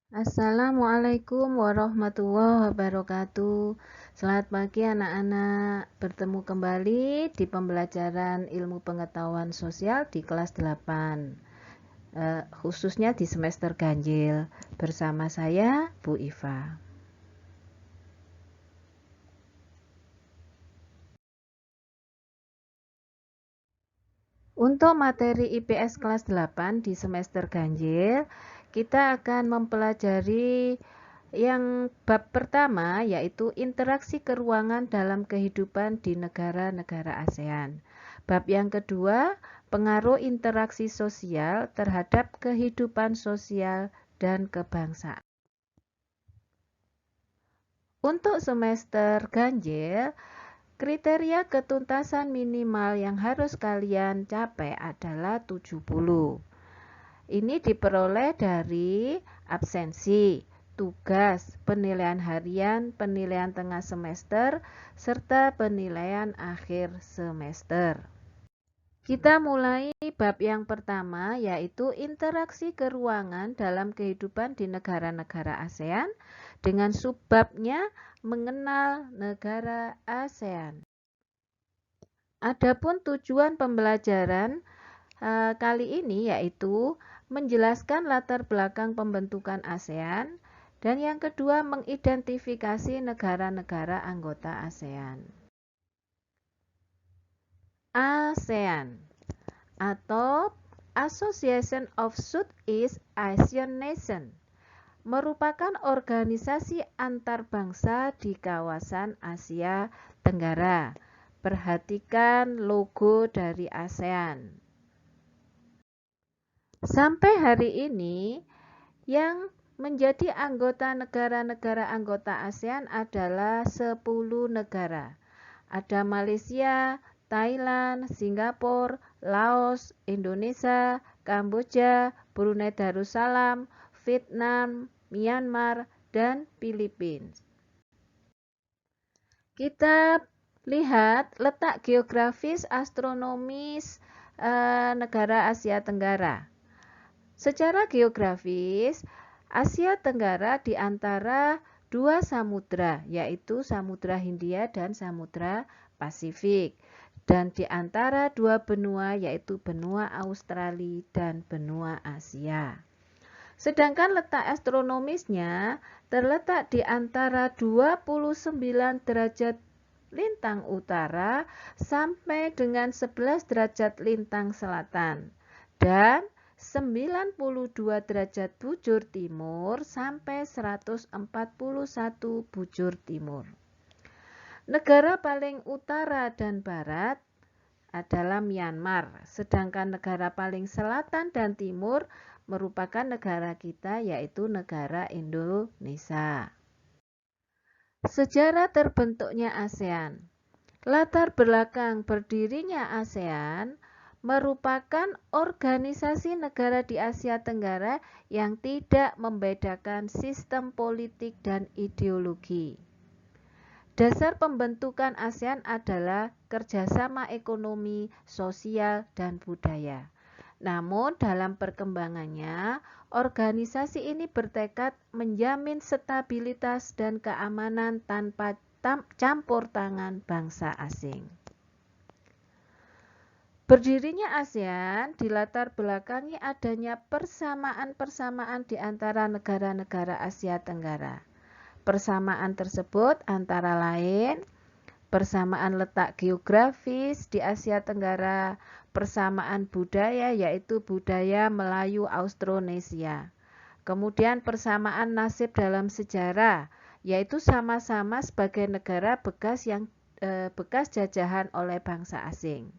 Assalamualaikum warahmatullahi wabarakatuh. Selamat pagi anak-anak. Bertemu kembali di pembelajaran ilmu pengetahuan sosial di kelas 8. Khususnya di semester ganjil. Bersama saya Bu Iva. Untuk materi IPS kelas 8 di semester ganjil, kita akan mempelajari yang bab pertama, yaitu interaksi keruangan dalam kehidupan di negara-negara ASEAN. Bab yang kedua, pengaruh interaksi sosial terhadap kehidupan sosial dan kebangsaan. Untuk semester ganjil, kriteria ketuntasan minimal yang harus kalian capai adalah 70. Ini diperoleh dari absensi, tugas, penilaian harian, penilaian tengah semester, serta penilaian akhir semester. Kita mulai bab yang pertama, yaitu interaksi keruangan dalam kehidupan di negara-negara ASEAN, dengan subbabnya mengenal negara ASEAN. Adapun tujuan pembelajaran kali ini yaitu menjelaskan latar belakang pembentukan ASEAN, dan yang kedua mengidentifikasi negara-negara anggota ASEAN. ASEAN atau Association of Southeast Asian Nations merupakan organisasi antarbangsa di kawasan Asia Tenggara. Perhatikan logo dari ASEAN. Sampai hari ini, yang menjadi anggota negara-negara anggota ASEAN adalah 10 negara. Ada Malaysia, Thailand, Singapura, Laos, Indonesia, Kamboja, Brunei Darussalam, Vietnam, Myanmar, dan Filipina. Kita lihat letak geografis astronomis negara Asia Tenggara. Secara geografis, Asia Tenggara di antara dua samudra, yaitu Samudra Hindia dan Samudra Pasifik, dan di antara dua benua, yaitu benua Australia dan benua Asia. Sedangkan letak astronomisnya terletak di antara 29 derajat lintang utara sampai dengan 11 derajat lintang selatan, dan 92 derajat bujur timur sampai 141 bujur timur. Negara paling utara dan barat adalah Myanmar, sedangkan negara paling selatan dan timur merupakan negara kita, yaitu negara Indonesia. Sejarah terbentuknya ASEAN. Latar belakang berdirinya ASEAN merupakan organisasi negara di Asia Tenggara yang tidak membedakan sistem politik dan ideologi. Dasar pembentukan ASEAN adalah kerjasama ekonomi, sosial, dan budaya. Namun dalam perkembangannya, organisasi ini bertekad menjamin stabilitas dan keamanan tanpa campur tangan bangsa asing. Berdirinya ASEAN dilatar belakangi adanya persamaan-persamaan di antara negara-negara Asia Tenggara. Persamaan tersebut antara lain persamaan letak geografis di Asia Tenggara, persamaan budaya yaitu budaya Melayu Austronesia. Kemudian persamaan nasib dalam sejarah, yaitu sama-sama sebagai negara bekas jajahan oleh bangsa asing.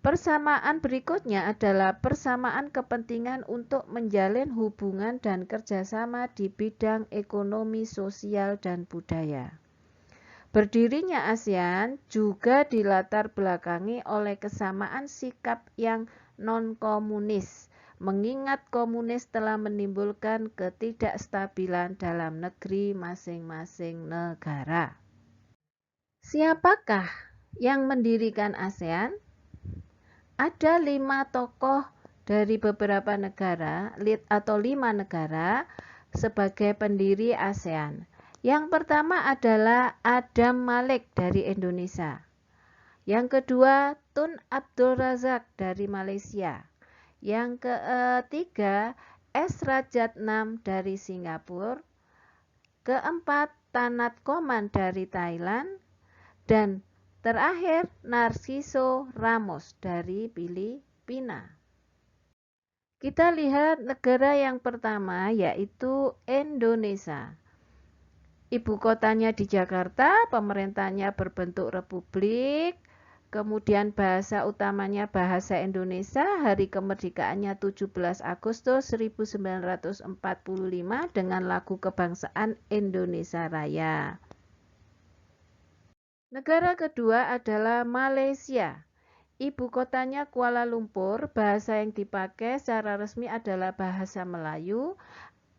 Persamaan berikutnya adalah persamaan kepentingan untuk menjalin hubungan dan kerjasama di bidang ekonomi, sosial, dan budaya. Berdirinya ASEAN juga dilatar belakangi oleh kesamaan sikap yang non-komunis, mengingat komunis telah menimbulkan ketidakstabilan dalam negeri masing-masing negara. Siapakah yang mendirikan ASEAN? Ada 5 tokoh dari beberapa negara, atau 5 negara sebagai pendiri ASEAN. Yang pertama adalah Adam Malik dari Indonesia. Yang kedua, Tun Abdul Razak dari Malaysia. Yang ketiga, S. Rajatnam dari Singapura. Keempat, Tanat Koman dari Thailand. Dan terakhir, Narciso Ramos dari Filipina. Kita lihat negara yang pertama, yaitu Indonesia. Ibu kotanya di Jakarta, pemerintahnya berbentuk republik, kemudian bahasa utamanya bahasa Indonesia, hari kemerdekaannya 17 Agustus 1945 dengan lagu kebangsaan Indonesia Raya. Negara kedua adalah Malaysia. Ibu kotanya Kuala Lumpur, bahasa yang dipakai secara resmi adalah bahasa Melayu,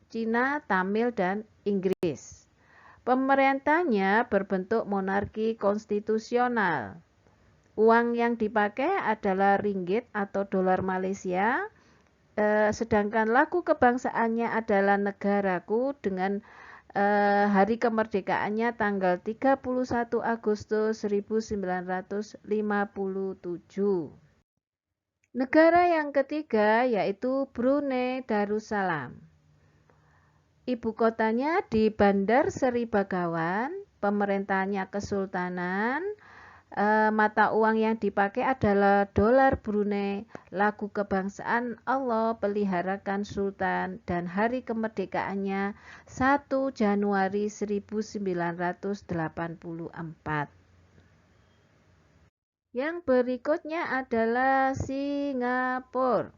Cina, Tamil, dan Inggris. Pemerintahnya berbentuk monarki konstitusional. Uang yang dipakai adalah ringgit atau dolar Malaysia, sedangkan lagu kebangsaannya adalah Negaraku dengan hari kemerdekaannya tanggal 31 Agustus 1957. Negara yang ketiga yaitu Brunei Darussalam. Ibu kotanya di Bandar Seri Begawan, pemerintahnya kesultanan, mata uang yang dipakai adalah dolar Brunei, lagu kebangsaan Allah peliharakan Sultan, dan hari kemerdekaannya 1 Januari 1984. Yang berikutnya adalah Singapura.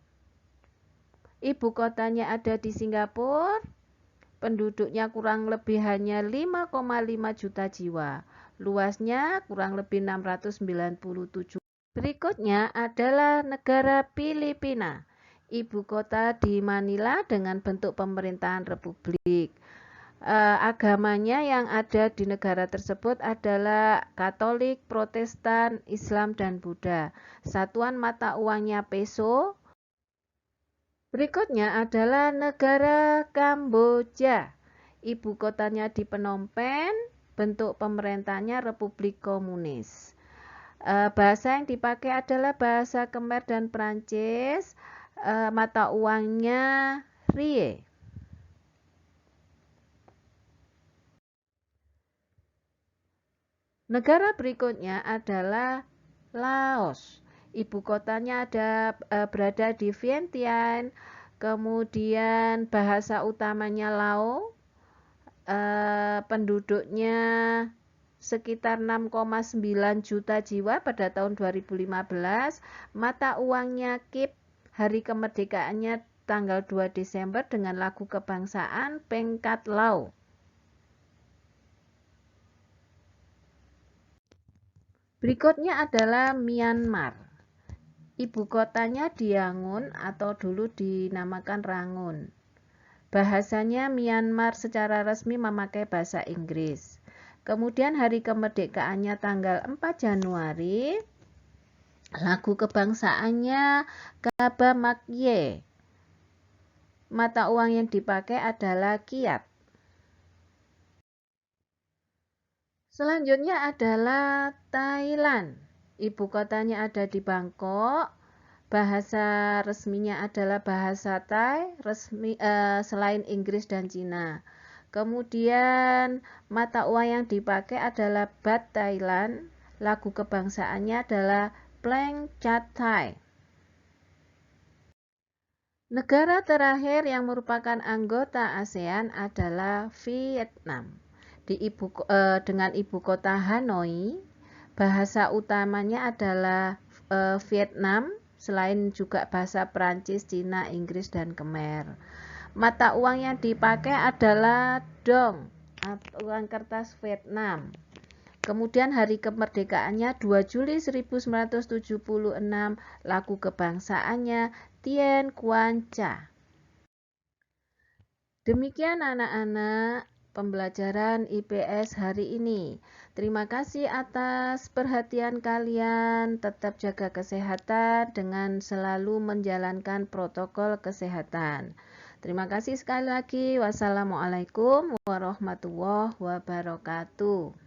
Ibu kotanya ada di Singapura, penduduknya kurang lebih hanya 5,5 juta jiwa. Luasnya kurang lebih 697. Berikutnya adalah negara Filipina. Ibu kota di Manila dengan bentuk pemerintahan republik. Agamanya yang ada di negara tersebut adalah Katolik, Protestan, Islam, dan Buddha. Satuan mata uangnya peso. Berikutnya adalah negara Kamboja. Ibu kotanya di Phnom Penh. Bentuk pemerintahnya Republik Komunis. Bahasa yang dipakai adalah bahasa Khmer dan Prancis. Mata uangnya Rie. Negara berikutnya adalah Laos. Ibu kotanya berada di Vientiane. Kemudian bahasa utamanya Lao. Penduduknya sekitar 6,9 juta jiwa pada tahun 2015. Mata uangnya KIP, hari kemerdekaannya tanggal 2 Desember dengan lagu kebangsaan Pengkat Lao. Berikutnya adalah Myanmar. Ibu kotanya di Yangon atau dulu dinamakan Rangun. Bahasanya Myanmar secara resmi memakai bahasa Inggris. Kemudian hari kemerdekaannya tanggal 4 Januari. Lagu kebangsaannya Kaba Makye. Mata uang yang dipakai adalah Kyat. Selanjutnya adalah Thailand. Ibu kotanya ada di Bangkok. Bahasa resminya adalah bahasa Thai, selain Inggris dan Cina. Kemudian mata uang yang dipakai adalah Baht Thailand. Lagu kebangsaannya adalah Pleng Chat Thai. Negara terakhir yang merupakan anggota ASEAN adalah Vietnam. Dengan ibu kota Hanoi, bahasa utamanya adalah Vietnam, selain juga bahasa Prancis, Cina, Inggris, dan Khmer. Mata uang yang dipakai adalah dong, uang kertas Vietnam. Kemudian hari kemerdekaannya 2 Juli 1976, lagu kebangsaannya Tien Quan Cha. Demikian anak-anak pembelajaran IPS hari ini. Terima kasih atas perhatian kalian. Tetap jaga kesehatan dengan selalu menjalankan protokol kesehatan. Terima kasih sekali lagi. Wassalamualaikum warahmatullahi wabarakatuh.